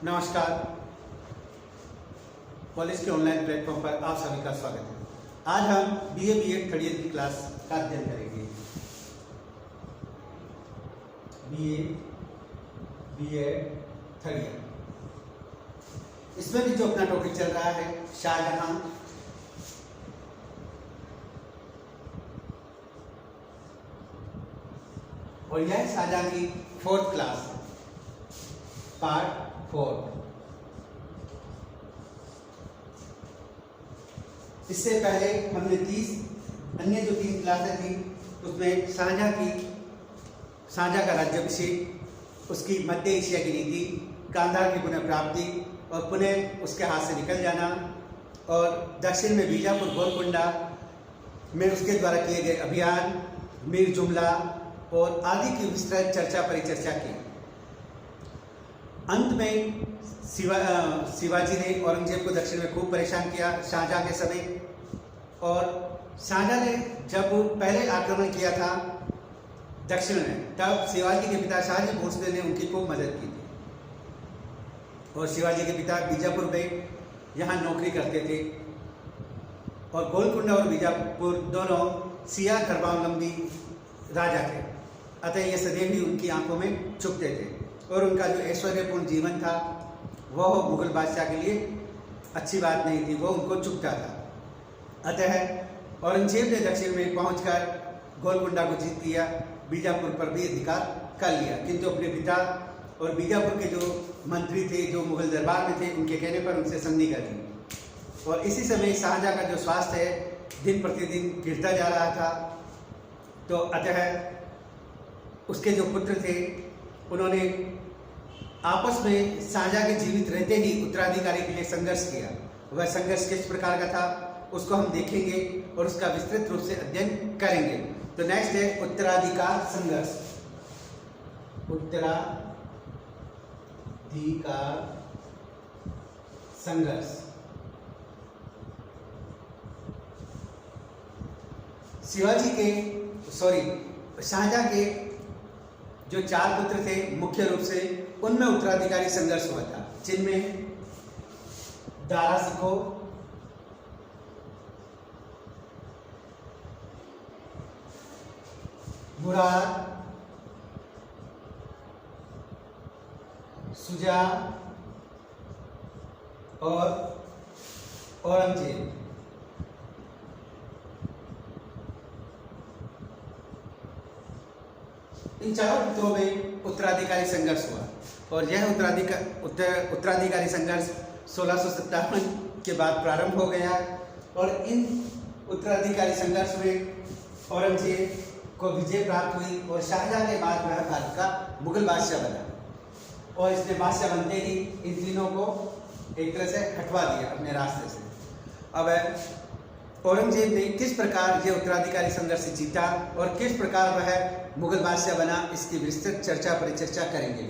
नमस्कार। कॉलेज के online platform पर आप सभी का स्वागत है। आज हम बीए बीएड थर्ड ईयर की क्लास का अध्ययन करेंगे। बीए बीएड थर्ड ईयर, इसमें भी जो अपना टॉपिक चल रहा है शाहजहां, और यह शाहजहां की 4th क्लास पार्ट 4। इससे पहले हमने 30 अन्य जो 3 क्लासें थी उसमें शाहजहां का राज्याभिषेक, उसकी मध्य एशिया की नीति, कांधार की पुनः प्राप्ति और पुनः उसके हाथ से निकल जाना, और दक्षिण में बीजापुर गोलकुंडा में उसके द्वारा किए गए अभियान, मीर जुमला और आदि की विस्तृत चर्चा परिचर्चा की। अंत में शिवाजी ने औरंगजेब को दक्षिण में खूब परेशान किया शाहजहां के समय, और शाहजहां ने जब पहले आक्रमण किया था दक्षिण में, तब शिवाजी के पिता शाहजी भोसले ने उनकी खूब मदद की थी। और शिवाजी के पिता बीजापुर में यहाँ नौकरी करते थे, और गोलकुंडा और बीजापुर दोनों सिया धर्मावलंबी राजा थे, अतः ये सदैव ही उनकी आंखों में चुभते थे, और उनका जो ऐश्वर्यपूर्ण जीवन था वह मुगल बादशाह के लिए अच्छी बात नहीं थी, वो उनको चुभता था। अतः औरंगजेब ने दक्षिण में पहुंचकर गोलकुंडा को जीत लिया, बीजापुर पर भी अधिकार कर लिया, किंतु अपने पिता और बीजापुर के जो मंत्री थे, जो मुगल दरबार में थे, उनके कहने पर उनसे संधि कर दी। और इसी समय शाहजहां का जो स्वास्थ्य है दिन प्रतिदिन गिरता जा रहा था, तो अतः उसके जो पुत्र थे उन्होंने आपस में शाहजहां के जीवित रहते ही उत्तराधिकारी के लिए संघर्ष किया। वह संघर्ष किस प्रकार का था उसको हम देखेंगे और उसका विस्तृत रूप से अध्ययन करेंगे। तो नेक्स्ट है उत्तराधिकार संघर्ष। उत्तराधिकार संघर्ष। शाहजहां के जो 4 पुत्र थे मुख्य रूप से, उनमें उत्तराधिकारी संघर्ष हुआ था, जिनमें दारा शिकोह, मुराद, शुजा और औरंगजेब। इन चारों पुत्रों में उत्तराधिकारी संघर्ष हुआ, और यह उत्तराधिकारी संघर्ष 1657 के बाद प्रारंभ हो गया, और इन उत्तराधिकारी संघर्ष में औरंगजेब को विजय प्राप्त हुई, और शाहजहां के बाद वह भारत का मुगल बादशाह बना, और इसने बादशाह बनते ही इन तीनों को एक तरह से हटवा दिया अपने रास्ते से। अब औरंगजेब ने किस प्रकार यह उत्तराधिकारी संघर्ष जीता और किस प्रकार वह मुगल बादशाह बना, इसकी विस्तृत चर्चा परिचर्चा करेंगे।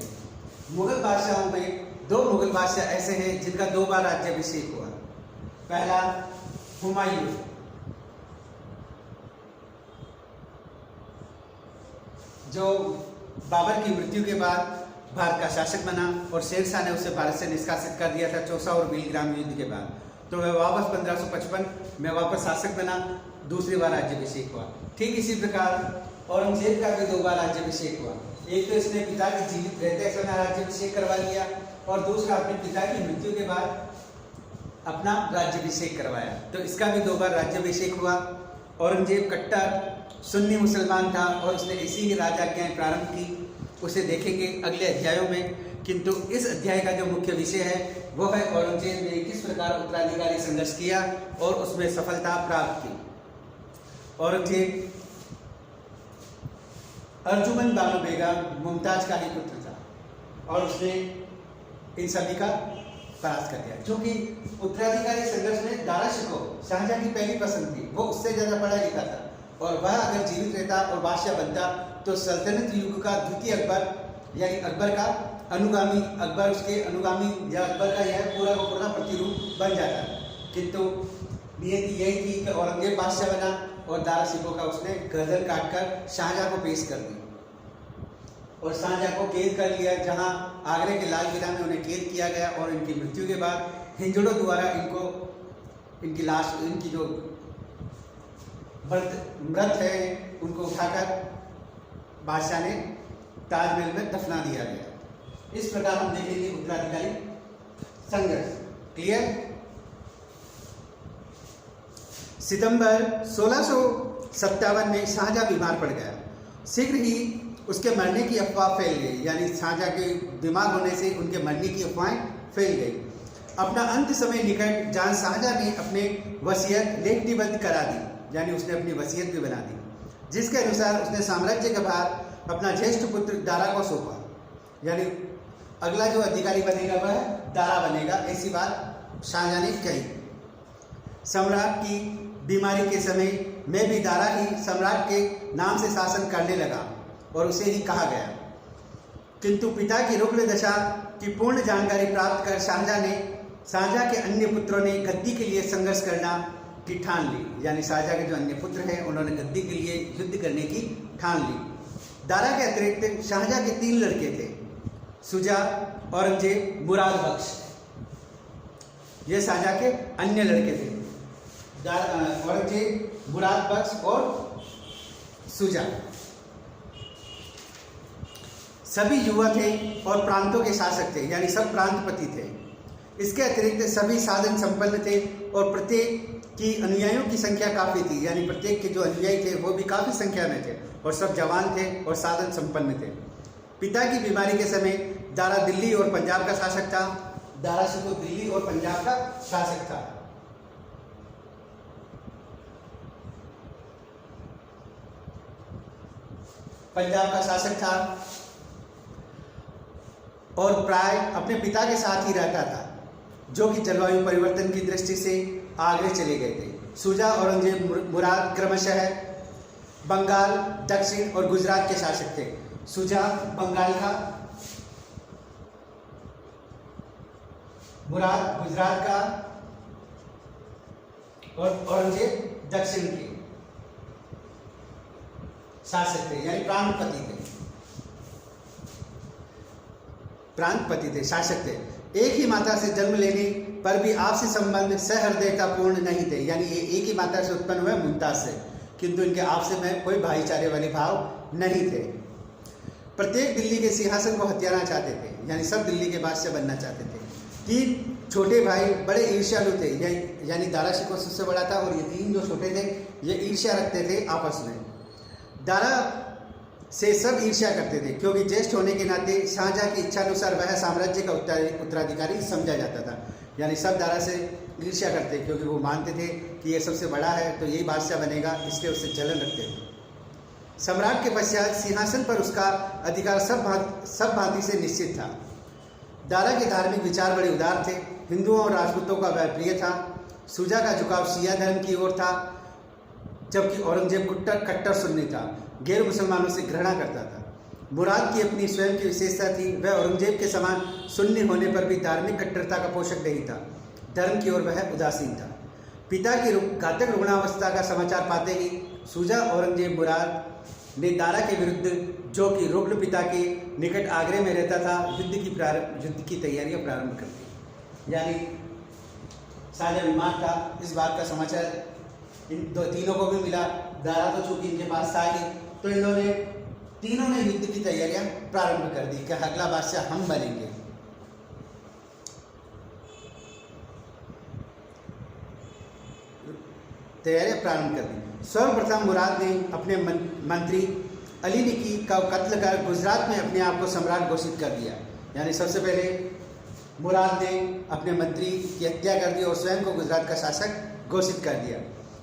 मुगल बादशाहों में 2 मुगल बादशाह ऐसे हैं जिनका 2 बार राज्याभिषेक हुआ। पहला हुमायूं, जो बाबर की मृत्यु के बाद भारत का शासक बना, और शेरशाह ने उसे भारत से निष्कासित कर दिया था चौसा और बीलग्राम युद्ध के बाद। तो वह वापस 1555 में वापस शासक बना, दूसरी बार राज्याभिषेक हुआ। ठीक इसी प्रकार औरंगजेब का भी 2 बार राज्याभिषेक हुआ। एक तो इसने पिता की जीवित रहते समय राज्याभिषेक करवा लिया, और दूसरा अपने पिता की मृत्यु के बाद अपना राज्याभिषेक करवाया। तो इसका भी 2 बार राज्याभिषेक हुआ। औरंगजेब कट्टर सुन्नी मुसलमान था, और उसने इसी ही राजाज्ञाएं प्रारंभ की, उसे देखेंगे अगले अध्यायों में। किंतु इस अध्याय का जो मुख्य विषय है वो है औरंगजेब ने किस प्रकार उत्तराधिकारी संघर्ष किया और उसमें सफलता प्राप्त की। औरंगजेब अर्जुमंद बानो बेगम मुमताज का ही पुत्र था, और उसने इन सभी का परास्त कर दिया। क्योंकि उत्तराधिकारी संघर्ष में दारा शिकोह शाहजहां की पहली पसंद थी, वो उससे ज्यादा पढ़ा लिखा था, और वह अगर जीवित रहता और बादशाह बनता तो सल्तनत युग का द्वितीय अकबर, यानी अकबर का अनुगामी, अकबर उसके अनुगामी या अकबर का यह पूरा का पूरा प्रतिरूप बन जाता। किंतु नियति यही थी कि औरंगजेब बादशाह बना, और दारा शिकोह का उसने गर्दन काटकर शाहजहां को पेश कर दी। और शाहजहाँ को कैद कर लिया, जहां आगरे के लाल किला में उन्हें कैद किया गया और इनकी मृत्यु के बाद हिंजड़ों द्वारा इनकी लाश, इनकी जो मृत है उनको उठाकर बादशाह ने ताजमहल में दफना दिया गया। इस प्रकार हम देखेंगे उत्तराधिकारी संघर्ष। क्लियर? सितंबर 1657 में शाहजहाँ बीमार पड़ गया। शीघ्र ही उसके मरने की अफवाह फैल गई, यानी शाहजहाँ के बीमार होने से उनके मरने की अफवाहें फैल गई। अपना अंत समय निकट जान शाहजहाँ ने अपने वसीयत लिखितबद्ध करा दी, यानी उसने अपनी वसीयत भी बना दी, जिसके अनुसार उसने साम्राज्य का भार अपना ज्येष्ठ पुत्र दारा को सौंपा, यानी अगला जो अधिकारी बनेगा वह दारा बनेगा, ऐसी बात शाहजहाँ ने कही। सम्राट की बीमारी के समय में भी दारा ही सम्राट के नाम से शासन करने लगा और उसे ही कहा गया। किंतु पिता की रुग्ण दशा की पूर्ण जानकारी प्राप्त कर शाहजहाँ के अन्य पुत्रों ने गद्दी के लिए संघर्ष करना की ठान ली, यानी शाहजहाँ के जो अन्य पुत्र हैं उन्होंने गद्दी के लिए युद्ध करने की ठान ली। दारा के अतिरिक्त शाहजहाँ के 3 लड़के थे, शुजा, औरंगजेब, मुराद बख्श। ये शाहजहाँ के अन्य लड़के थे, औरंगजेब, मुराद बख्श और शुजा। सभी युवा थे और प्रांतों के शासक थे, यानी सब प्रांतपति थे। इसके अतिरिक्त सभी साधन संपन्न थे और प्रत्येक की अनुयायियों की संख्या काफ़ी थी, यानी प्रत्येक के जो अनुयायी थे वो भी काफ़ी संख्या में थे और सब जवान थे और साधन संपन्न थे। पिता की बीमारी के समय दारा दिल्ली और पंजाब का शासक था। दारा शिकोह दिल्ली और पंजाब का शासक था। पंजाब का शासक था और प्राय अपने पिता के साथ ही रहता था, जो कि जलवायु परिवर्तन की दृष्टि से आगरे चले गए थे। शुजा, औरंगजेब, मुराद क्रमशः बंगाल, दक्षिण और गुजरात के शासक थे। शुजा बंगाल का, मुराद गुजरात का और औरंगजेब दक्षिण के शासक थे, यानी प्रांतपति थे, शासक थे। एक ही माता से जन्म लेने पर भी आपसी संबंध सहृदयतापूर्ण नहीं थे, यानी ये एक ही माता से उत्पन्न हुए मुमताज से, किंतु इनके आपस में कोई भाईचारे वाले भाव नहीं थे। प्रत्येक दिल्ली के सिंहासन को हथियाना चाहते थे, यानी सब दिल्ली के बादशाह बनना चाहते थे। 3 छोटे भाई बड़े ईर्ष्यालु थे, यानी दारा शिकोह सबसे बड़ा था और ये 3 जो छोटे थे ये ईर्ष्या रखते थे आपस में। दारा से सब ईर्ष्या करते थे, क्योंकि ज्येष्ठ होने के नाते शाहजहाँ की इच्छा अनुसार वह साम्राज्य का उत्तराधिकारी समझा जाता था, यानी सब दारा से ईर्ष्या करते, क्योंकि वो मानते थे कि ये सबसे बड़ा है तो यही बादशाह बनेगा, इसलिए उससे जलन रखते थे। सम्राट के पश्चात सिंहासन पर उसका अधिकार सब भांति से निश्चित था। दारा के धार्मिक विचार बड़े उदार थे, हिंदुओं और राजपूतों का वह प्रिय था। शुजा का झुकाव शिया धर्म की ओर था, जबकि औरंगजेब कट्टर सुन्नी था, गैर मुसलमानों से घृणा करता था। मुराद की अपनी स्वयं की विशेषता थी, वह औरंगजेब के समान सुन्नी होने पर भी धार्मिक कट्टरता का पोषक नहीं था, धर्म की ओर वह उदासीन था। पिता की घातक रुग्णावस्था का समाचार पाते ही शुजा, औरंगजेब, मुराद ने दारा के विरुद्ध, जो कि रुग्ण पिता के निकट आगरे में रहता था, युद्ध की तैयारियां प्रारंभ कर दी। यानी शाहजहाँ बीमार था, इस बात का समाचार इन तीनों को भी मिला। दारा तो चूंकि इनके पास था ही, तो इन्होंने तीनों ने युद्ध की तैयारियां प्रारंभ कर दी कि अगला बादशाह हम बनेंगे। तैयारियां प्रारंभ कर दी। सर्वप्रथम मुराद ने अपने मंत्री अली निकी का कत्ल कर गुजरात में अपने आप को सम्राट घोषित कर दिया। यानी सबसे पहले मुराद ने अपने मंत्री की हत्या कर दी और स्वयं को गुजरात का शासक घोषित कर दिया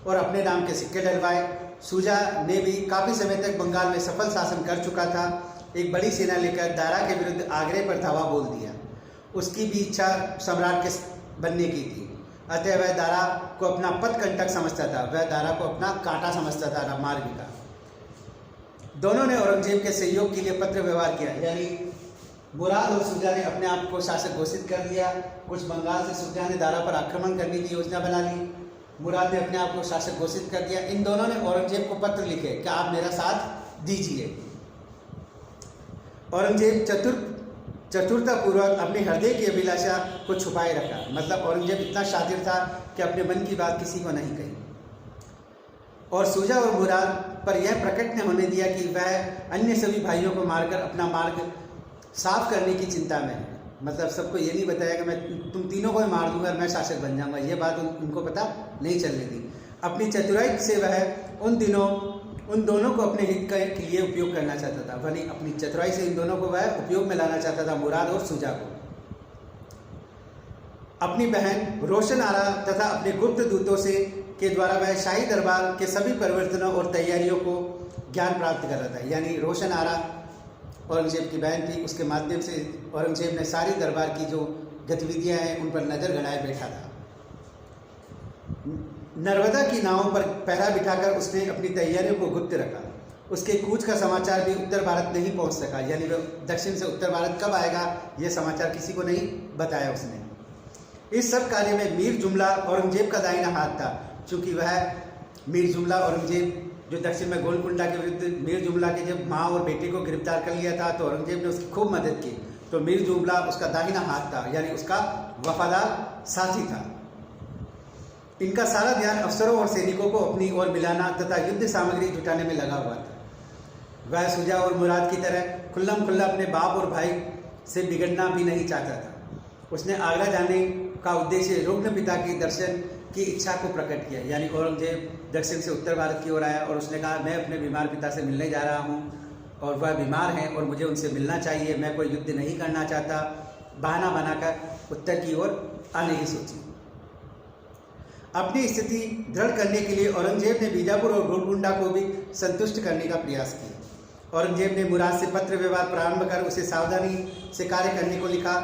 और अपने नाम के सिक्के डलवाए। शुजा ने भी काफ़ी समय तक बंगाल में सफल शासन कर चुका था। एक बड़ी सेना लेकर दारा के विरुद्ध आगरे पर धावा बोल दिया। उसकी भी इच्छा सम्राट के बनने की थी, अतः वह दारा को अपना पथकंटक समझता था, वह दारा को अपना कांटा समझता था, मार्ग का। दोनों ने औरंगजेब के सहयोग के लिए पत्र व्यवहार किया, यानी मुराद और शुजा ने अपने आप को शासक घोषित कर दिया। कुछ बंगाल से शुजा ने दारा पर आक्रमण करने की योजना बना ली, मुराद ने अपने आप को शासक घोषित कर दिया। इन दोनों ने औरंगजेब को पत्र लिखे कि आप मेरा साथ दीजिए। औरंगजेब चतुरतापूर्वक अपने हृदय की अभिलाषा को छुपाए रखा। मतलब औरंगजेब इतना शातिर था कि अपने मन की बात किसी को नहीं कही, और शुजा और मुराद पर यह प्रकट न होने दिया कि वह अन्य सभी भाइयों को मारकर अपना मार्ग साफ करने की चिंता में है। मतलब सबको ये नहीं बताया कि मैं तुम तीनों को मार दूंगा और मैं शासक बन जाऊंगा, ये बात उनको पता नहीं चलने दी। अपनी चतुराई से वह उन दोनों को अपने हित के लिए उपयोग करना चाहता था। वही अपनी चतुराई से इन दोनों को वह उपयोग में लाना चाहता था, मुराद और शुजा को। अपनी बहन रोशन आरा तथा अपने गुप्त दूतों से के द्वारा वह शाही दरबार के सभी परिवर्तनों और तैयारियों को ज्ञान प्राप्त कर रहा था। यानी रोशन आरा औरंगजेब की बहन थी, उसके माध्यम से औरंगजेब ने सारी दरबार की जो गतिविधियां हैं उन पर नजर गड़ाए बैठा था। नर्मदा की नावों पर पहरा बिठाकर उसने अपनी तैयारियों को गुप्त रखा। उसके कूच का समाचार भी उत्तर भारत नहीं पहुंच सका, यानी वह दक्षिण से उत्तर भारत कब आएगा यह समाचार किसी को नहीं बताया उसने। इस सब कार्य में मीर जुमला औरंगजेब का दाहिना हाथ था, चूंकि वह मीर जुमला औरंगजेब जो दक्षिण में गोलकुंडा के विरुद्ध मीर जुमला के जब माँ और बेटे को गिरफ्तार कर लिया था तो औरंगजेब ने उसकी खूब मदद की। तो मीर जुमला उसका दाहिना हाथ था, यानी उसका वफादार साथी था। इनका सारा ध्यान अफसरों और सैनिकों को अपनी ओर मिलाना तथा युद्ध सामग्री जुटाने में लगा हुआ था। वह शुजा और मुराद की तरह खुल्लम खुल्ला अपने बाप और भाई से बिगड़ना भी नहीं चाहता था। उसने आगरा जाने का उद्देश्य रुग्ण पिता के दर्शन की इच्छा को प्रकट किया। यानी औरंगजेब दक्षिण से उत्तर भारत की ओर आया और उसने कहा मैं अपने बीमार पिता से मिलने जा रहा हूँ और वह बीमार हैं और मुझे उनसे मिलना चाहिए, मैं कोई युद्ध नहीं करना चाहता। बहाना बनाकर उत्तर की ओर आने की सोची। अपनी स्थिति दृढ़ करने के लिए औरंगजेब ने बीजापुर और गोलकुंडा को भी संतुष्ट करने का प्रयास किया। औरंगजेब ने मुराद से पत्र व्यवहार प्रारंभ कर उसे सावधानी से कार्य करने को लिखा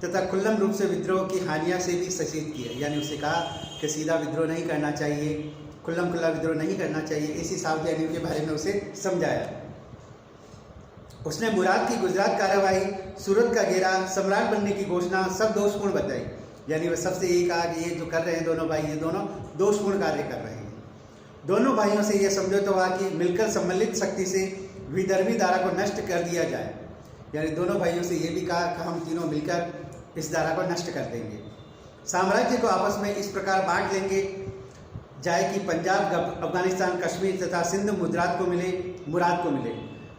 तथा खुल्लम रूप से विद्रोह की हानियां से भी सचेत किया। यानी उसे कहा कि सीधा विद्रोह नहीं करना चाहिए, खुल्लम खुल्ला विद्रोह नहीं करना चाहिए, इसी सावधानियों के बारे में उसे समझाया। उसने मुराद की गुजरात कार्यवाही, सूरत का घेरा, सम्राट बनने की घोषणा सब दोषपूर्ण बताई। यानी वह सबसे यही कहा कि ये जो कर रहे हैं दोनों भाई, ये दोनों दोषपूर्ण कार्य कर रहे हैं। दोनों भाइयों से यह समझौता हुआ कि मिलकर सम्मिलित शक्ति से विदर्भी धारा को नष्ट कर दिया जाए। यानी दोनों भाइयों से ये भी कहा कि हम तीनों मिलकर इस धारा को नष्ट कर देंगे। साम्राज्य को आपस में इस प्रकार बांट लेंगे जाए कि पंजाब, अफगानिस्तान, कश्मीर तथा सिंध मुराद को मिले,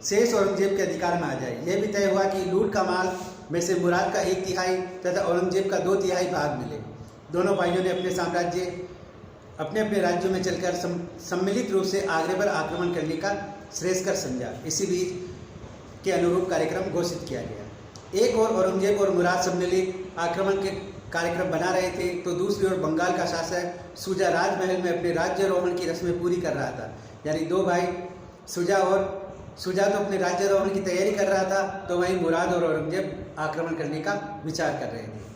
शेष औरंगजेब के अधिकार में आ जाए। यह भी तय हुआ कि लूट का माल में से मुराद का 1/3 तथा औरंगजेब का 2/3 भाग मिले। दोनों भाइयों ने अपने अपने राज्यों में चलकर सम्मिलित रूप से आगरे पर आक्रमण करने का श्रेयस्कर समझा। इसी बीच के अनुरूप कार्यक्रम घोषित किया गया। एक और औरंगजेब और मुराद सम्मिलित आक्रमण के कार्यक्रम बना रहे थे तो दूसरी ओर बंगाल का शासक शुजा राजमहल में अपने राज्यारोहण की रस्में पूरी कर रहा था। यानी दो भाई शुजा तो अपने राज्यारोहण की तैयारी कर रहा था, तो वहीं मुराद और औरंगजेब आक्रमण करने का विचार कर रहे थे।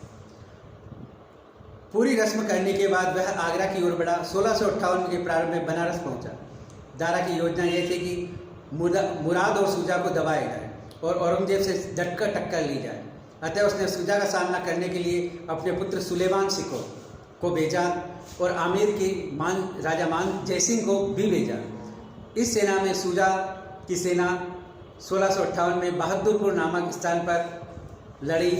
पूरी रस्म करने के बाद वह आगरा की ओर बढ़ा। 1658 के प्रारंभ में बनारस पहुंचा। दारा की योजना यह थी कि मुराद और शुजा को दबाया जाए और औरंगजेब से डटकर टक्कर ली जाए। अतः उसने शुजा का सामना करने के लिए अपने पुत्र सुलेमान सिको को भेजा और आमेर के राजा मान जयसिंह को भी भेजा। इस सेना में शुजा की सेना 1658 में बहादुरपुर नामक स्थान पर लड़ी।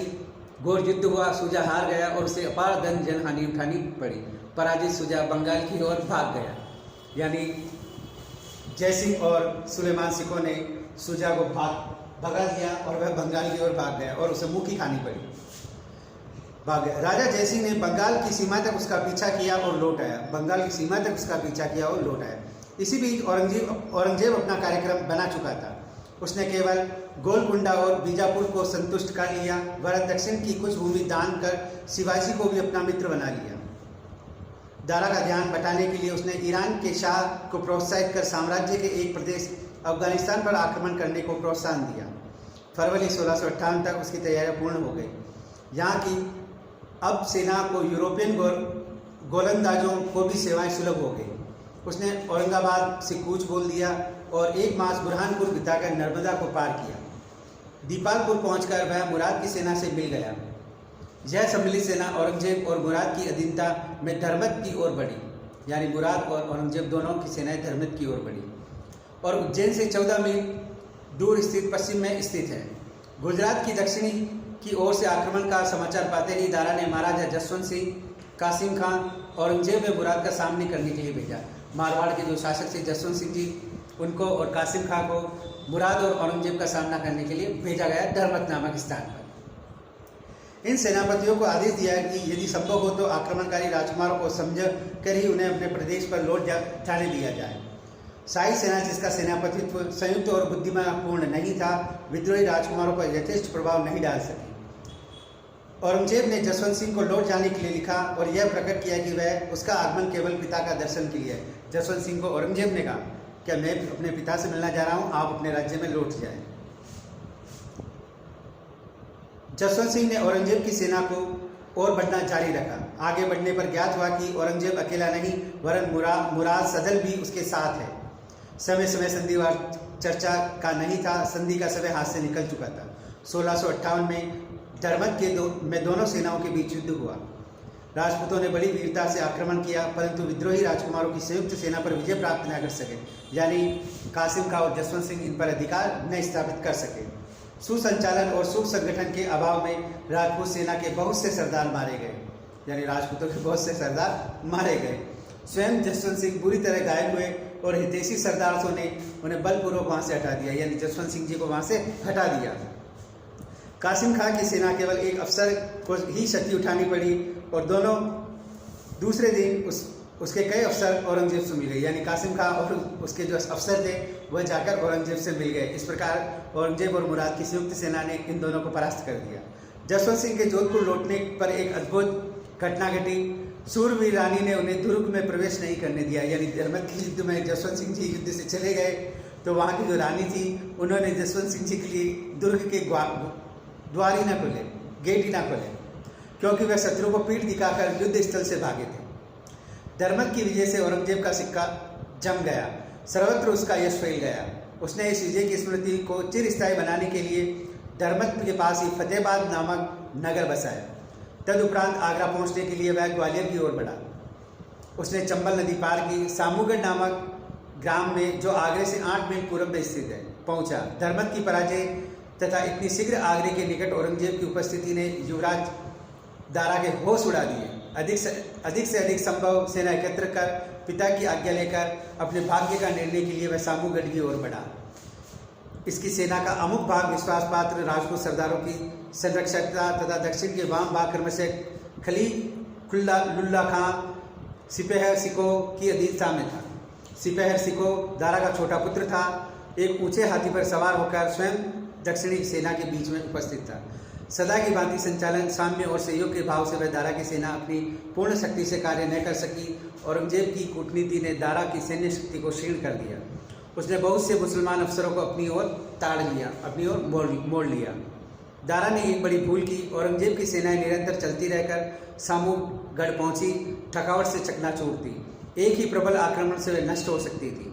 घोर युद्ध हुआ, शुजा हार गया और उसे अपार धन जनहानि उठानी पड़ी। पराजित शुजा बंगाल की ओर भाग गया। यानी जयसिंह और सुलेमान सिको ने शुजा को भगा दिया और वह बंगाल की ओर भाग गया और उसे मुँह की खानी पड़ी, भाग गया। राजा जयसिंह ने बंगाल की सीमा तक उसका पीछा किया और लौट आया। बंगाल की सीमा तक उसका पीछा किया और लौट आया। इसी बीच औरंगजेब अपना कार्यक्रम बना चुका था। उसने केवल गोलकुंडा और बीजापुर को संतुष्ट कर लिया। वह दक्षिण की कुछ भूमि दान कर शिवाजी को भी अपना मित्र बना लिया। दारा का ध्यान बटाने के लिए उसने ईरान के शाह को प्रोत्साहित कर साम्राज्य के एक प्रदेश अफगानिस्तान पर आक्रमण करने को प्रोत्साहन दिया। फरवरी 1658 तक उसकी तैयारियां पूर्ण हो गई। यहाँ की अब सेना को यूरोपियन गोलंदाजों को भी सेवाएं सुलभ हो गई। उसने औरंगाबाद से कूच बोल दिया और 1 मास बुरहानपुर बिताकर नर्मदा को पार किया। दीपालपुर पहुंचकर वह मुराद की सेना से मिल गया। यह सम्मिलित सेना औरंगजेब और मुराद की अधीनता में धर्मत की ओर बढ़ी। यानी मुराद और औरंगजेब दोनों की सेनाएं धर्मत की ओर बढ़ी और उज्जैन से 14 मील दूर स्थित पश्चिम में स्थित है। गुजरात की दक्षिणी की ओर से आक्रमण का समाचार पाते ही दारा ने महाराजा जसवंत सिंह, कासिम खान, औरंगजेब में मुराद का सामना करने के लिए भेजा। मारवाड़ के जो शासक थे जसवंत सिंह जी, उनको और कासिम खान को मुराद और औरंगजेब का सामना करने के लिए भेजा गया धर्मत नामक स्थान पर। इन सेनापतियों को आदेश दिया कि यदि संभव हो तो आक्रमणकारी राजकुमारों को समझ कर ही उन्हें अपने प्रदेश पर लौट जाने दिया जाए। शाही सेना, जिसका सेनापतित्व संयुक्त और बुद्धिमानपूर्ण नहीं था, विद्रोही राजकुमारों पर यथेष्ट प्रभाव नहीं डाल सकी। औरंगजेब ने जसवंत सिंह को लौट जाने के लिए लिखा और यह प्रकट किया कि वह उसका आगमन केवल पिता का दर्शन के लिए है। जसवंत सिंह को औरंगजेब ने कहा, क्या मैं अपने पिता से मिलना जा रहा हूं, आप अपने राज्य में लौट जाएं। जसवंत सिंह ने औरंगजेब की सेना को और बढ़ना जारी रखा। आगे बढ़ने पर ज्ञात हुआ कि औरंगजेब अकेला नहीं वरन मुराद सदल भी उसके साथ है। समय समय संधिवार चर्चा का नहीं था, संधि का समय हाथ से निकल चुका था। 1658 में धर्मत में दोनों सेनाओं के बीच युद्ध हुआ। राजपूतों ने बड़ी वीरता से आक्रमण किया, परंतु विद्रोही राजकुमारों की संयुक्त सेना पर विजय प्राप्त न कर सके, यानी कासिम खान और जसवंत सिंह इन पर अधिकार न स्थापित कर सके। सुसंचालन और सुसंगठन के अभाव में राजपूत सेना के बहुत से सरदार मारे गए, यानी राजपूतों के बहुत से सरदार मारे गए। स्वयं जसवंत सिंह बुरी तरह घायल हुए और हितैषी सरदारों ने उन्हें बलपूर्वक वहां से हटा दिया, यानी जसवंत सिंह जी को वहां से हटा दिया। कासिम खान की सेना केवल एक अफसर को ही क्षति उठानी पड़ी और दूसरे दिन उसके कई अफसर औरंगजेब से मिल गए, यानी कासिम खान और उसके जो अफसर थे वह जाकर औरंगजेब से मिल गए। इस प्रकार औरंगजेब और मुराद की संयुक्त सेना ने इन दोनों को परास्त कर दिया। जसवंत सिंह के जोधपुर लौटने पर एक अद्भुत घटना घटी। सूरवीर रानी ने उन्हें दुर्ग में प्रवेश नहीं करने दिया, यानी धर्मत के युद्ध में जसवंत सिंह जी युद्ध से चले गए तो वहाँ की जो रानी थी उन्होंने जसवंत सिंह जी के लिए दुर्ग के द्वार ही न खोले, गेट ही ना खोले, क्योंकि वह शत्रु को पीठ दिखाकर युद्ध स्थल से भागे थे। धर्मत की विजय से औरंगजेब का सिक्का जम गया, सर्वत्र उसका यश फैल गया। उसने इस विजय की स्मृति को चिरस्थायी बनाने के लिए धर्मत के पास ही फतेहाबाद नामक नगर बसाया। तदुपरांत आगरा पहुंचने के लिए वह ग्वालियर की ओर बढ़ा। उसने चंबल नदी पार की, सामूगढ़ नामक ग्राम में जो आगरे से 8 मील पूर्व में स्थित है पहुंचा। धर्मत की पराजय तथा इतनी शीघ्र आगरे के निकट औरंगजेब की उपस्थिति ने युवराज दारा के होश उड़ा दिए। अधिक से अधिक संभव सेना एकत्र कर पिता की आज्ञा लेकर अपने भाग्य का निर्णय के लिए वह सामूगढ़ की ओर बढ़ा। इसकी सेना का अमुक भाग विश्वास पात्र राजपूत सरदारों की संरक्षकता तथा दक्षिण के वाम भाग क्रमशः खलीलुल्लाह खां सिपहर सिको की अधीनता में था। सिपहर सिको दारा का छोटा पुत्र था। एक ऊंचे हाथी पर सवार होकर स्वयं दक्षिणी सेना के बीच में उपस्थित था। सदा की भांति संचालन, साम्य और सहयोग के भाव से वह दारा की सेना अपनी पूर्ण शक्ति से कार्य न कर सकी। औरंगजेब की कूटनीति ने दारा की सैन्य शक्ति को क्षीण कर दिया। उसने बहुत से मुसलमान अफसरों को अपनी ओर अपनी ओर मोड़ लिया। दारा ने एक बड़ी भूल की। औरंगजेब की सेनाएं निरंतर चलती रहकर सामूगढ़ पहुंची, थकावट से चकनाचूर थी। एक ही प्रबल आक्रमण से वे नष्ट हो सकती थी,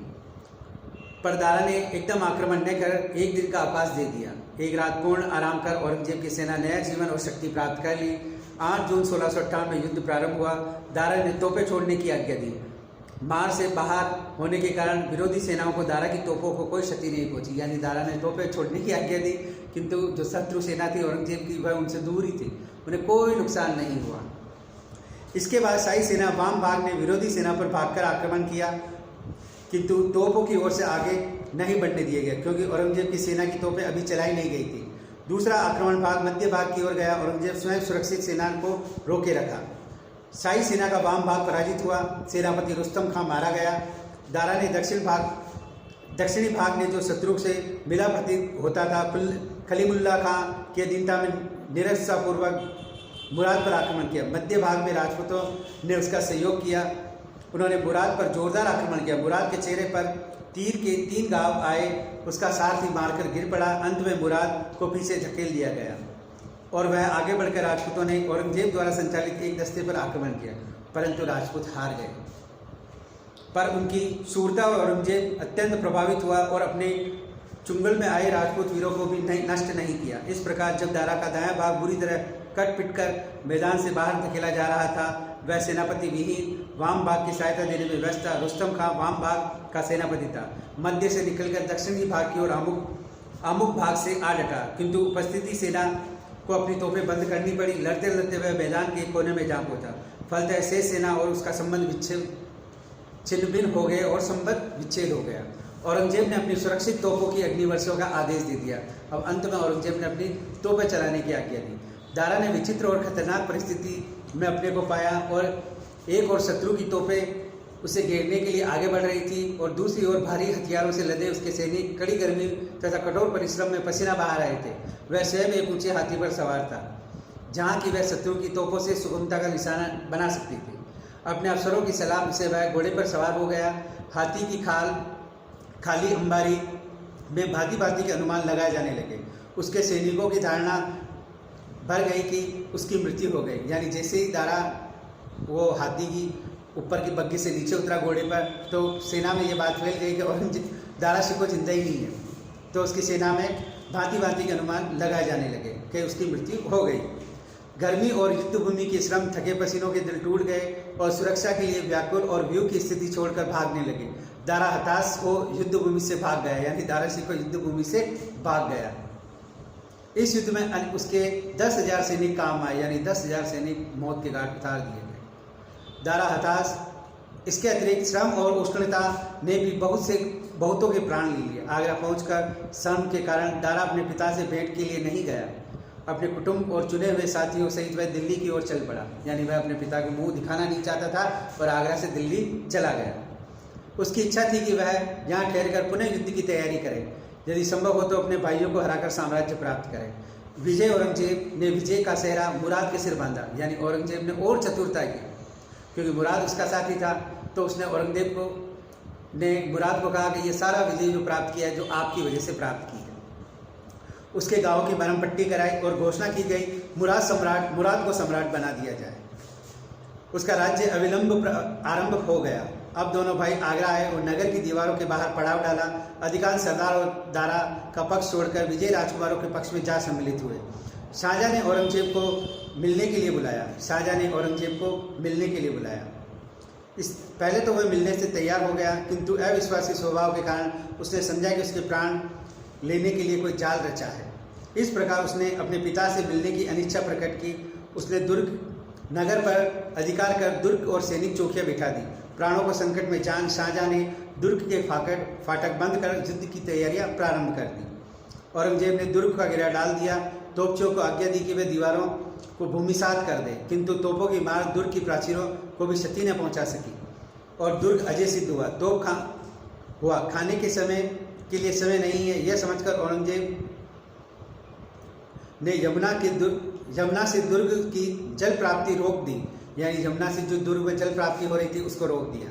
पर दारा ने एकदम आक्रमण न कर एक दिन का अवकाश दे दिया। एक रात पूर्ण आराम कर औरंगजेब की सेना नया जीवन और शक्ति प्राप्त कर ली। 8 जून 1658 में युद्ध प्रारंभ हुआ। दारा ने तोपें छोड़ने की आज्ञा दी। मार से बाहर होने के कारण विरोधी सेनाओं को दारा की तोपों को कोई क्षति नहीं पहुंची, यानी दारा ने तोपें छोड़ने की आज्ञा दी, किंतु जो शत्रु सेना थी औरंगजेब की वह उनसे दूर ही थी, उन्हें कोई नुकसान नहीं हुआ। इसके बाद शाही सेना वाम भाग ने विरोधी सेना पर भागकर आक्रमण किया, किंतु तोपों की ओर से आगे नहीं बढ़ने दिए गए, क्योंकि औरंगजेब की सेना की तोपें अभी चलाई नहीं गई थी। दूसरा आक्रमण भाग मध्य भाग की ओर गया। औरंगजेब स्वयं सुरक्षित सेना को रोके रखा। शाही सेना का वाम भाग पराजित हुआ। सेनापति रुस्तम खां मारा गया। दारा ने दक्षिणी भाग ने जो शत्रु से मिला प्रतीत होता था खलीलुल्लाह खां की अधीनता में निरस्सापूर्वक मुराद पर आक्रमण किया। मध्य भाग में राजपूतों ने उसका सहयोग किया। उन्होंने मुराद पर जोरदार आक्रमण किया। मुराद के चेहरे पर तीर के 3 घाव आए। उसका सारथी मारकर गिर पड़ा। अंत में मुराद को पीछे धकेल दिया गया और वह आगे बढ़कर राजपूतों ने औरंगजेब द्वारा संचालित एक दस्ते पर आक्रमण किया, परंतु राजपूत हार गए। पर उनकी शूरता और औरंगजेब अत्यंत प्रभावित हुआ और अपने चुंगल में आए राजपूत वीरों को भी नष्ट नहीं किया। इस प्रकार जब दारा का दायां भाग बुरी तरह कट पिट कर मैदान से बाहर धकेला जा रहा था, वह सेनापति विहीन वाम भाग की सहायता देने में व्यस्त था। रुस्तम खां वाम भाग का सेनापति था। मध्य से निकलकर दक्षिणी भाग की ओर अमुक आमुख भाग से आ डटा, किंतु उपस्थिति सेना को अपनी तोपें बंद करनी पड़ी। लड़ते लड़ते वह मैदान के एक कोने में जा पहुंचा। फलतः शेष सेना और उसका संबंध छिन्न भिन्न हो गए और संबंध विच्छेद हो गया। औरंगजेब ने अपनी सुरक्षित तोपों की अग्निवर्षों का आदेश दे दिया। अब अंत में औरंगजेब ने अपनी तोपें चलाने की आज्ञा दी। दारा ने विचित्र और खतरनाक परिस्थिति में अपने को पाया और एक और शत्रु की तोपें उसे घेरने के लिए आगे बढ़ रही थी और दूसरी ओर भारी हथियारों से लदे उसके सैनिक कड़ी गर्मी तथा कठोर परिश्रम में पसीना बहा रहे थे। वह स्वयं एक ऊंचे हाथी पर सवार था, जहाँ की वह शत्रु की तोपों से सुगमता का निशाना बना सकती थी। अपने अफसरों की सलाह से वह घोड़े पर सवार हो गया। हाथी की खाली अंबारी में भांति भांति के अनुमान लगाए जाने लगे। उसके सैनिकों की धारणा भर गई कि उसकी मृत्यु हो गई। यानी जैसे ही दारा वो हाथी की ऊपर की बग्घी से नीचे उतरा घोड़े पर, तो सेना में ये बात फैल गई कि औरंगजेब दारा शिकोह जिंदा ही नहीं है। तो उसकी सेना में भांति भांति के अनुमान लगाए जाने लगे कि उसकी मृत्यु हो गई। गर्मी और युद्धभूमि के श्रम, थके पसीनों के दिल टूट गए और सुरक्षा के लिए व्याकुल और व्यू की स्थिति छोड़कर भागने लगे। दारा हताश हो युद्धभूमि से भाग गया, यानी दारा शिकोह युद्धभूमि से भाग गया। इस युद्ध में उसके 10,000 सैनिक काम आए, यानी 10,000 सैनिक मौत के घाट उतार दिए गए। दारा हताश। इसके अतिरिक्त श्रम और उष्णता ने भी बहुतों के प्राण ले लिए। आगरा पहुंचकर श्रम के कारण दारा अपने पिता से भेंट के लिए नहीं गया। अपने कुटुंब और चुने हुए साथियों सहित वह दिल्ली की ओर चल पड़ा, यानी वह अपने पिता को मुंह दिखाना नहीं चाहता था और आगरा से दिल्ली चला गया। उसकी इच्छा थी कि वह यहाँ ठहरकर पुनः युद्ध की तैयारी करे, यदि संभव हो तो अपने भाइयों को हराकर साम्राज्य प्राप्त करे। विजय औरंगजेब ने विजय का सेहरा मुराद के सिर बांधा, यानी औरंगजेब ने और चतुरता की, क्योंकि मुराद उसका साथी था। तो उसने मुराद को कहा कि ये सारा विजय जो प्राप्त किया है, जो आपकी वजह से प्राप्त की है। उसके गांव की मरहम पट्टी कराई और घोषणा की गई मुराद को सम्राट बना दिया जाए। उसका राज्य अविलंब आरंभ हो गया। अब दोनों भाई आगरा आए और नगर की दीवारों के बाहर पड़ाव डाला। अधिकांश सरदार और दारा का पक्ष छोड़कर विजय राजकुमारों के पक्ष में जा सम्मिलित हुए। शाहजहां ने औरंगजेब को मिलने के लिए बुलाया। पहले तो वह मिलने से तैयार हो गया, किंतु अविश्वासी स्वभाव के कारण उसने समझा कि उसके प्राण लेने के लिए कोई जाल रचा है। इस प्रकार उसने अपने पिता से मिलने की अनिच्छा प्रकट की। उसने नगर पर अधिकार कर दुर्ग और सैनिक चौकियां बिठा दी। प्राणों को संकट में जान शाहजहां ने दुर्ग के फाटक बंद कर युद्ध की तैयारियां प्रारंभ कर दी। औरंगजेब ने दुर्ग का घेरा डाल दिया। तोपचों को आज्ञा दी कि वे दीवारों को भूमिसात कर दे, किंतु तोपों की मार दुर्ग की प्राचीरों को भी क्षति न पहुंचा सकी और दुर्ग अजय सिद्ध हुआ। तोप खाने के लिए समय नहीं है, यह समझकर औरंगजेब ने यमुना से दुर्ग की जल प्राप्ति रोक दी, यानी यमुना से जो दुर्ग में जल प्राप्ति हो रही थी उसको रोक दिया।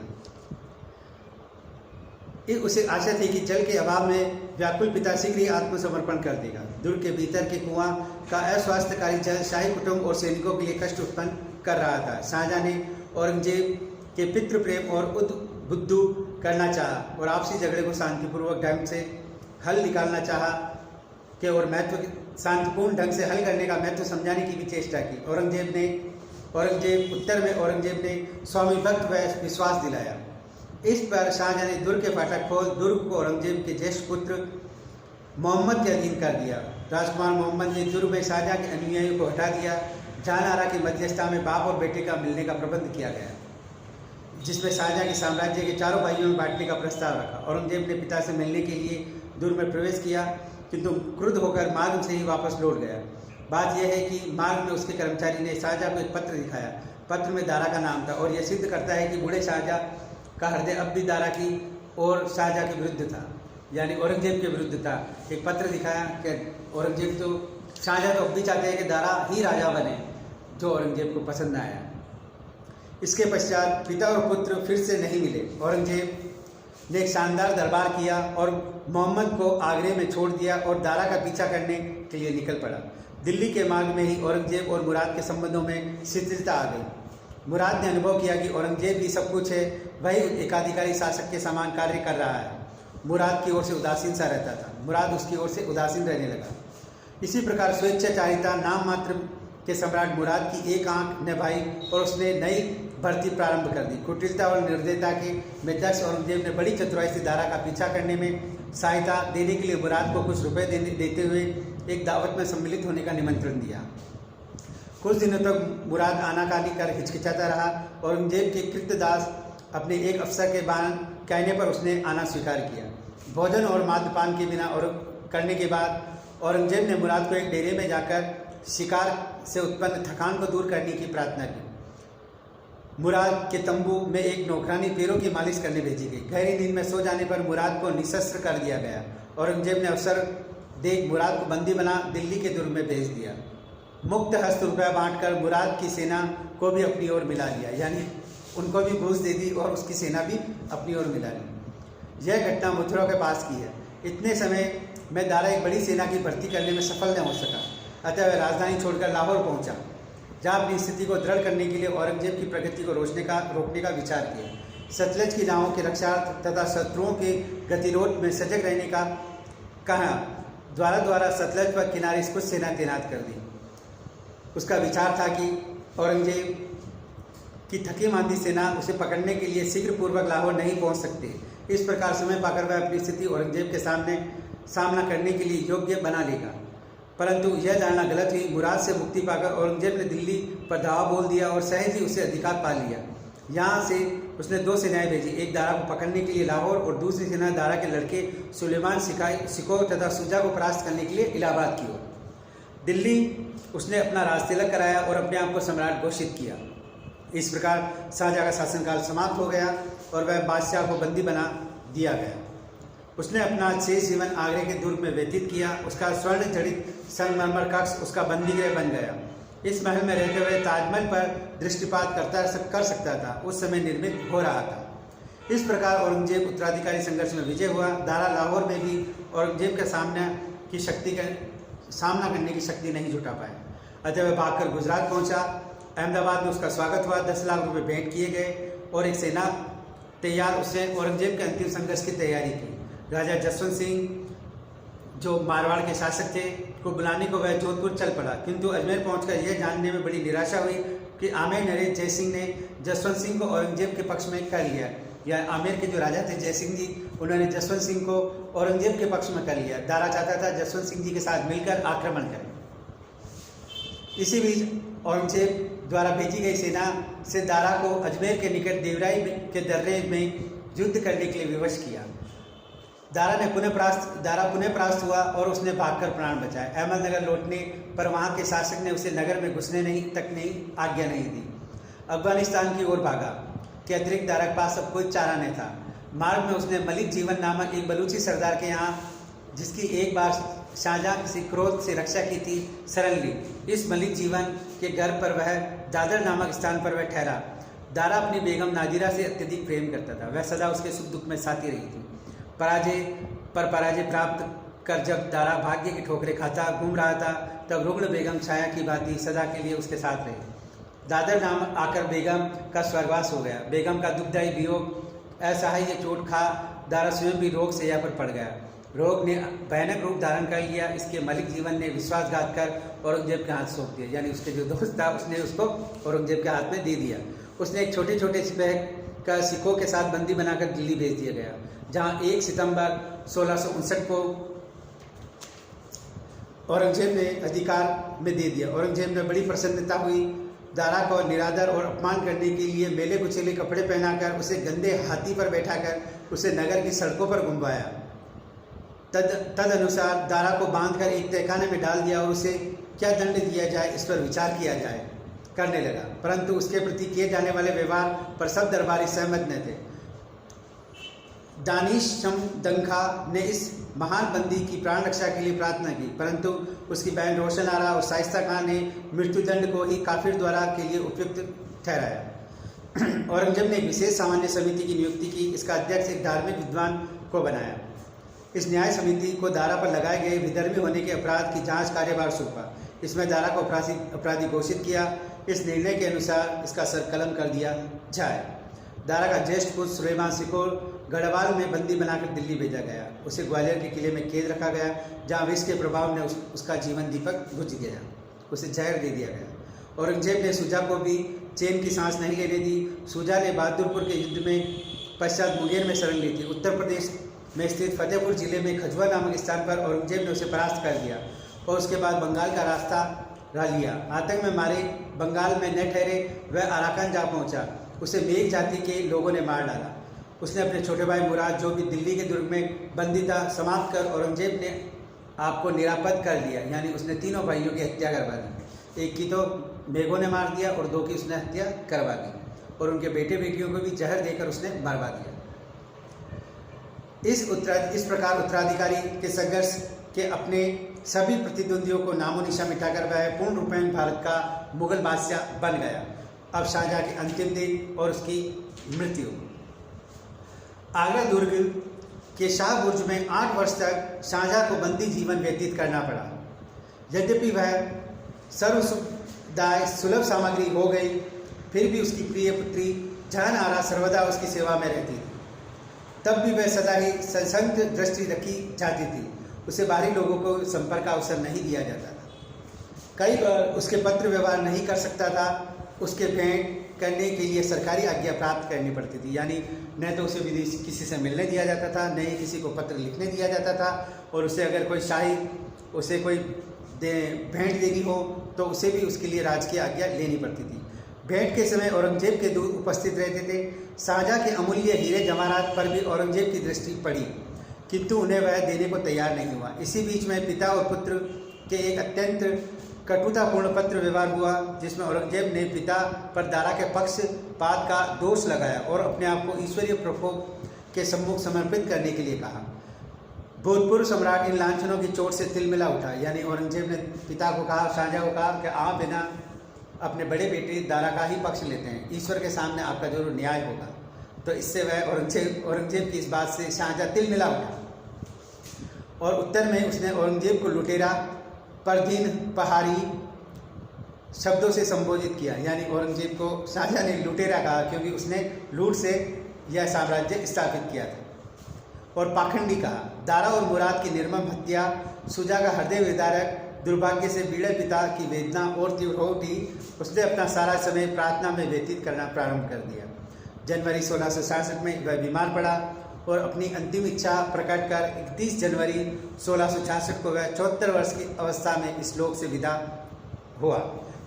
उसे आशा थी कि जल के अभाव में व्याकुल पिता शीघ्र ही आत्मसमर्पण कर देगा। दुर्ग के भीतर के कुआं का अस्वास्थ्यकारी जल शाही कुटुंब और सैनिकों के लिए कष्ट उत्पन्न कर रहा था। शाहजहां ने औरंगजेब के पितृ प्रेम और बुद्धू करना चाहा और आपसी झगड़े को शांतिपूर्वक ढंग से हल निकालना चाहा कि और शांतिपूर्ण ढंग से हल करने का महत्व समझाने की भी चेष्टा की। उत्तर में औरंगजेब ने स्वामी भक्त व विश्वास दिलाया। इस पर शाहजहां ने दुर्ग के फाटक खोल दुर्ग को औरंगजेब के ज्येष्ठ पुत्र मोहम्मद के अधीन कर दिया। राजकुमार मोहम्मद ने दुर्ग में शाहजहां के अनुयायियों को हटा दिया। जहानारा की मध्यस्थता में बाप और बेटे का मिलने का प्रबंध किया गया, जिसमें शाहजहां के साम्राज्य के चारों भाइयों में बांटने का प्रस्ताव रखा। औरंगजेब ने पिता से मिलने के लिए दुर्ग में प्रवेश किया, किंतु क्रुद्ध होकर मार्ग से ही वापस लौट गया। बात यह है कि मार्ग में उसके कर्मचारी ने शाहजहां को एक पत्र दिखाया। पत्र में दारा का नाम था और यह सिद्ध करता है कि बूढ़े शाहजहां का हृदय अब भी दारा की और शाहजहां के विरुद्ध था, यानी औरंगजेब के विरुद्ध था। एक पत्र दिखाया कि शाहजहां तो अब भी चाहते हैं कि दारा ही राजा बने, जो औरंगजेब को पसंद न आया। इसके पश्चात पिता और पुत्र फिर से नहीं मिले। औरंगजेब ने एक शानदार दरबार किया और मोहम्मद को आगरे में छोड़ दिया और दारा का पीछा करने के लिए निकल पड़ा। दिल्ली के मार्ग में ही औरंगजेब और मुराद के संबंधों में शिथिलता आ गई। मुराद ने अनुभव किया कि औरंगजेब ही सब कुछ है, वही एकाधिकारी शासक के समान कार्य कर रहा है। मुराद की ओर से उदासीन सा रहता था। मुराद उसकी ओर से उदासीन रहने लगा। इसी प्रकार स्वेच्छाचारिता नाम मात्र के सम्राट मुराद की एक आंख निभाई और उसने नई भर्ती प्रारंभ कर दी। कुटिलता और निर्दयता के में दक्ष औरंगजेब ने बड़ी चतुराई से दारा का पीछा करने में सहायता देने के लिए मुराद को कुछ रुपए देते हुए एक दावत में सम्मिलित होने का निमंत्रण दिया। कुछ दिनों तक मुराद आनाकानी कर हिचकिचाता रहा। औरंगजेब के कृतदास अपने एक अफसर के कहने पर उसने आना स्वीकार किया। भोजन और मद्यपान के बिना और करने के बाद औरंगजेब ने मुराद को एक डेरे में जाकर शिकार से उत्पन्न थकान को दूर करने की प्रार्थना की। मुराद के तंबू में एक नौकरानी पैरों की मालिश करने भेजी गई। गहरी नींद में सो जाने पर मुराद को निशस्त्र कर दिया गया। औरंगजेब ने अवसर देख मुराद को बंदी बना दिल्ली के दुर्ग में भेज दिया। मुक्त हस्त रुपया बांटकर मुराद की सेना को भी अपनी ओर मिला लिया, यानी उनको भी घूस दे दी और उसकी सेना भी अपनी ओर मिला ली। यह घटना मथुरा के पास की है। इतने समय में दारा एक बड़ी सेना की भर्ती करने में सफल न हो सका, अतः वह राजधानी छोड़कर लाहौर पहुंचा, जहां अपनी स्थिति को दृढ़ करने के लिए औरंगजेब की प्रगति को रोकने का विचार किया। सतलज की नावों के रक्षार्थ तथा शत्रुओं के गतिरोध में सजग रहने का कहा। द्वारा सतलज पर किनारे कुछ सेना तैनात कर दी। उसका विचार था कि औरंगजेब की थकी मांदी सेना उसे पकड़ने के लिए शीघ्र पूर्वक लाहौर नहीं पहुंच सकती। इस प्रकार समय पाकर वह अपनी स्थिति औरंगजेब के सामना करने के लिए योग्य बना लेगा। परंतु यह धारणा गलत हुई। मुराद से मुक्ति पाकर औरंगजेब ने दिल्ली पर दावा बोल दिया और सहज ही उसे अधिकार पा लिया। यहाँ से उसने 2 सेनाएं भेजी, एक दारा को पकड़ने के लिए लाहौर और दूसरी सेना दारा के लड़के सुलेमान सिकोर तथा शुजा को परास्त करने के लिए इलाहाबाद की ओर। दिल्ली उसने अपना राजतिलक कराया और अपने आप को सम्राट घोषित किया। इस प्रकार शाहजहाँ का शासनकाल समाप्त हो गया और वह बादशाह को बंदी बना दिया गया। उसने अपना शेष जीवन आगरे के दुर्ग में व्यतीत किया। उसका स्वर्ण जड़ित संगमरमर कक्ष उसका बंदीगृह बन गया। इस महल में रहते हुए ताजमहल पर दृष्टिपात कर सकता था, उस समय निर्मित हो रहा था। इस प्रकार औरंगजेब उत्तराधिकारी संघर्ष में विजय हुआ। दारा लाहौर में भी औरंगजेब के सामना करने की शक्ति नहीं जुटा पाया, अतः वह भागकर गुजरात पहुंचा। अहमदाबाद में उसका स्वागत हुआ। 10 लाख रुपए भेंट किए गए और एक सेना तैयार। उसने औरंगजेब के अंतिम संघर्ष की तैयारी की। राजा जसवंत सिंह जो मारवाड़ के शासक थे को बुलाने को वह जोधपुर चल पड़ा, किंतु अजमेर पहुंचकर यह जानने में बड़ी निराशा हुई कि आमेर नरेश जय सिंह ने जसवंत सिंह को औरंगजेब के पक्ष में कर लिया। या आमेर के जो राजा थे जय सिंह जी, उन्होंने जसवंत सिंह को औरंगजेब के पक्ष में कर लिया। दारा चाहता था जसवंत सिंह जी के साथ मिलकर आक्रमण करें। इसी बीच औरंगजेब द्वारा भेजी गई सेना से दारा को अजमेर के निकट देवराई के दर्रे में युद्ध करने के लिए विवश किया। दारा पुनः परास्त हुआ और उसने भागकर प्राण बचाए। अहमदनगर लौटने पर वहां के शासक ने उसे नगर में घुसने तक आज्ञा नहीं दी। अफगानिस्तान की ओर भागा के अतिरिक्त दारा के पास अब कोई चारा नहीं था। मार्ग में उसने मलिक जीवन नामक एक बलूची सरदार के यहाँ, जिसकी एक बार शाहजहाँ किसी क्रोध से रक्षा की थी, शरण ली। इस मलिक जीवन के घर पर वह दादर नामक स्थान पर वह ठहरा। दारा अपनी बेगम नादिरा से अत्यधिक प्रेम करता था। वह सदा उसके सुख दुख में साथी रही थी। पराजय प्राप्त कर जब दारा भाग्य की ठोकरें खाता घूम रहा था, तब रुग्ण बेगम छाया की भांति सदा के लिए उसके साथ रही। दादर नाम आकर बेगम का स्वर्गवास हो गया। बेगम का दुखदायी वियोग असहाय चोट खा दारा स्वयं भी रोग सैया पर पड़ गया। रोग ने भयानक रूप धारण कर लिया। इसके मलिक जीवन ने विश्वासघात कर औरंगजेब के हाथ सौंप दिया, यानी उसके जो दोस्त था उसने उसको औरंगजेब के हाथ में दे दिया। उसने एक छोटे छोटे सिपाही का सिखों के साथ बंदी बनाकर दिल्ली भेज दिया गया, जहां 1 सितंबर 1659 को औरंगजेब ने अधिकार में दे दिया। औरंगजेब ने बड़ी प्रसन्नता हुई। दारा को निरादर और अपमान करने के लिए मेले कुचेले कपड़े पहनाकर उसे गंदे हाथी पर बैठाकर उसे नगर की सड़कों पर घुमवाया। तदनुसार दारा को बांधकर एक तहखाने में डाल दिया और उसे क्या दंड दिया जाए इस पर विचार करने लगा। परंतु उसके प्रति किए जाने वाले व्यवहार पर सब दरबारी सहमत न थे। दानिश शमदंखा ने इस महान बंदी की प्राण रक्षा के लिए प्रार्थना की, परंतु उसकी बहन रोशन आरा और शाइस्ता खान ने मृत्युदंड को ही काफिर द्वारा के लिए उपयुक्त ठहराया। औरंगजेब ने एक विशेष सामान्य समिति की नियुक्ति की। इसका अध्यक्ष एक धार्मिक विद्वान को बनाया। इस न्याय समिति को दारा पर लगाए गए विधर्मी होने के अपराध की जांच कार्यभार सौंपा। इसमें दारा को अपराधी घोषित किया। इस निर्णय के अनुसार इसका सर कलम कर दिया जाए। दारा का ज्येष्ठ पुत्र सुलेमान सिकोर गढ़वाल में बंदी बनाकर दिल्ली भेजा गया। उसे ग्वालियर के किले में कैद रखा गया, जहां विष के प्रभाव में उसका जीवन दीपक बुझ गया। उसे जहर दे दिया गया। औरंगजेब ने शुजा को भी चैन की सांस नहीं लेने दी। शुजा ने बहादुरपुर के युद्ध में पश्चात मुंगेर में शरण ली थी। उत्तर प्रदेश में स्थित फतेहपुर जिले में खजुआ नामक स्थान पर औरंगजेब ने उसे परास्त कर दिया और उसके बाद बंगाल का रास्ता लिया। आतंक में मारे बंगाल में न ठहरे वह अराकान जा पहुंचा। उसे मेघ जाति के लोगों ने मार डाला। उसने अपने छोटे भाई मुराद, जो भी दिल्ली के दुर्ग में बंदी था, समाप्त कर औरंगजेब ने आपको निरापद कर दिया। यानी उसने तीनों भाइयों की हत्या करवा दी। एक की तो मेघों ने मार दिया और दो की उसने हत्या करवा दी और उनके बेटे बेटियों को भी जहर देकर उसने मरवा दिया। इस प्रकार उत्तराधिकारी के संघर्ष के अपने सभी प्रतिद्वंदियों को नामो निशा मिटाकर वह पूर्ण रूपेण भारत का मुगल बादशाह बन गया। अब शाहजहाँ के अंतिम दिन और उसकी मृत्यु। आगरा दुर्ग के शाह बुर्ज में 8 वर्ष तक शाहजहाँ को बंदी जीवन व्यतीत करना पड़ा। यद्यपि वह सर्वसुखदाय सुलभ सामग्री हो गई, फिर भी उसकी प्रिय पुत्री जहान आरा सर्वदा उसकी सेवा में रहती थी। तब भी वह सदा ही सशक्त दृष्टि रखी जाती थी। उसे बाहरी लोगों को संपर्क का अवसर नहीं दिया जाता था। कई बार उसके पत्र व्यवहार नहीं कर सकता था। उसके भेंट करने के लिए सरकारी आज्ञा प्राप्त करनी पड़ती थी। यानी न तो उसे विदेशी किसी से मिलने दिया जाता था, न ही किसी को पत्र लिखने दिया जाता था। और उसे अगर कोई शाही उसे कोई भेंट देनी हो तो उसे भी उसके लिए राजकीय आज्ञा लेनी पड़ती थी। भेंट के समय औरंगजेब के दूत उपस्थित रहते थे। शाहजहाँ के अमूल्य हीरे जवाहरात पर भी औरंगजेब की दृष्टि पड़ी, किंतु उन्हें वह देने को तैयार नहीं हुआ। इसी बीच में पिता और पुत्र के एक अत्यंत कटुतापूर्ण पत्र व्यवहार हुआ, जिसमें औरंगजेब ने पिता पर दारा के पक्षपात का दोष लगाया और अपने आप को ईश्वरीय प्रकोप के सम्मुख समर्पित करने के लिए कहा। भूतपूर्व सम्राट इन लांछनों की चोट से तिलमिला उठा। यानी औरंगजेब ने पिता को कहा, शाहजहाँ को कहा कि आप बिना अपने बड़े बेटे दारा का ही पक्ष लेते हैं, ईश्वर के सामने आपका जरूर न्याय होगा। तो इससे वह औरंगजेब की इस बात से शाहजहाँ तिलमिला उठा और उत्तर में उसने औरंगजेब को लुटेरा, परदीन, पहाड़ी शब्दों से संबोधित किया। यानी औरंगजेब को शाहजहाँ ने लुटेरा कहा क्योंकि उसने लूट से यह साम्राज्य स्थापित किया था। और पाखंडी कहा। दारा और मुराद की निर्मम हत्या सुजा का हृदय विदारक दुर्भाग्य से बीड़े पिता की वेदना और तीव्र हो उठी। उसने अपना सारा समय प्रार्थना में व्यतीत करना प्रारंभ कर दिया। जनवरी 1666 में वह बीमार पड़ा और अपनी अंतिम इच्छा प्रकट कर 31 जनवरी 1666 को वह 74 वर्ष की अवस्था में इस लोक से विदा हुआ।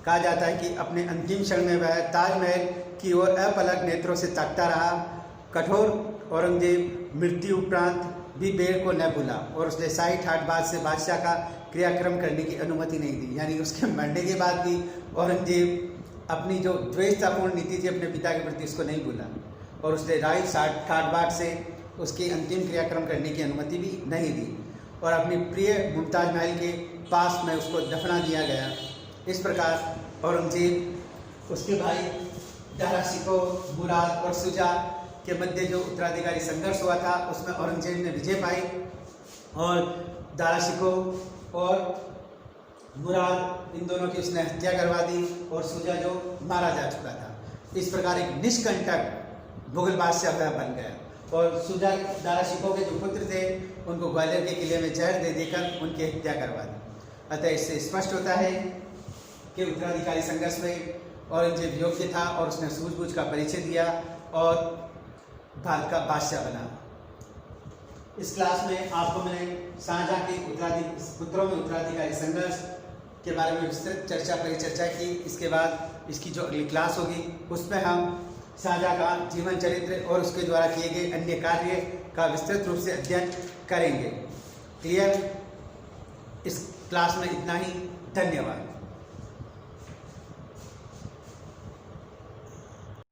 कहा जाता है कि अपने अंतिम क्षण में वह ताजमहल की ओर अपलक नेत्रों से ताकता रहा। कठोर औरंगजेब मृत्यु उपरांत भी बेर को न भूला और उसने शाही ठाट बाद से बादशाह का क्रियाक्रम करने की अनुमति नहीं दी। यानी उसके मरने के बाद भी औरंगजेब अपनी जो द्वेषतापूर्ण नीति थी अपने पिता के प्रति उसको नहीं भूला और उसने राय ठाट बाट से उसके अंतिम क्रियाक्रम करने की अनुमति भी नहीं दी और अपनी प्रिय मुमताज महल के पास में उसको दफना दिया गया। इस प्रकार औरंगजेब, उसके भाई दारा शिकोह, मुराद और शुजा के मध्य जो उत्तराधिकारी संघर्ष हुआ था उसमें औरंगजेब ने विजय पाई और दारा शिकोह और मुराद इन दोनों की उसने हत्या करवा दी और शुजा जो मारा जा चुका था। इस प्रकार एक निष्कंटक मुगल बादशाह बन गया और शुजा दारा शिकोह के जो पुत्र थे उनको ग्वालियर के किले में जहर दे देकर उनकी हत्या करवा दी। अतः इससे स्पष्ट होता है कि उत्तराधिकारी संघर्ष में औरंगजेब योग्य था और उसने सूझबूझ का परिचय दिया और भारत का बादशाह बना। इस क्लास में आपको मैंने शाहजहाँ के पुत्रों में उत्तराधिकारी संघर्ष के बारे में विस्तृत परिचर्चा की। इसके बाद इसकी जो अगली क्लास होगी उसमें हम शाहजहाँ का जीवन चरित्र और उसके द्वारा किए गए अन्य कार्य का विस्तृत रूप से अध्ययन करेंगे। क्लियर? इस क्लास में इतना ही। धन्यवाद।